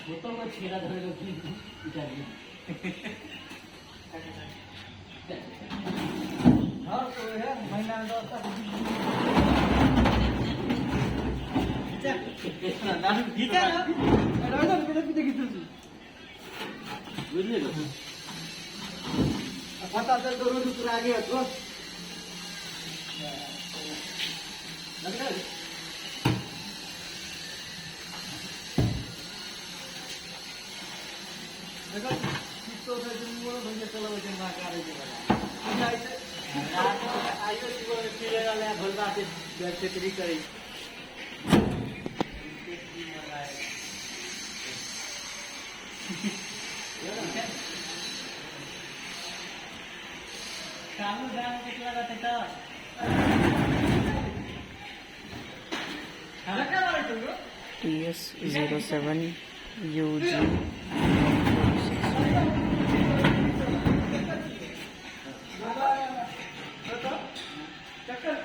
Motor छेड़ा धरे लो की इटाली हाँ तो है महीना दो तक ना ठीक है ना राजा ने पीछे कितने थी बुझले लो पता चल तो रोज पूरा आगे हटो लगता है देखो तो से जो भैया चला वजन ना करे के बना आइयो वो पीले वाले भलवा से बेचतरी करे कामू दाम कितना रहता था क्या वाला तो TS07 UG चक्कर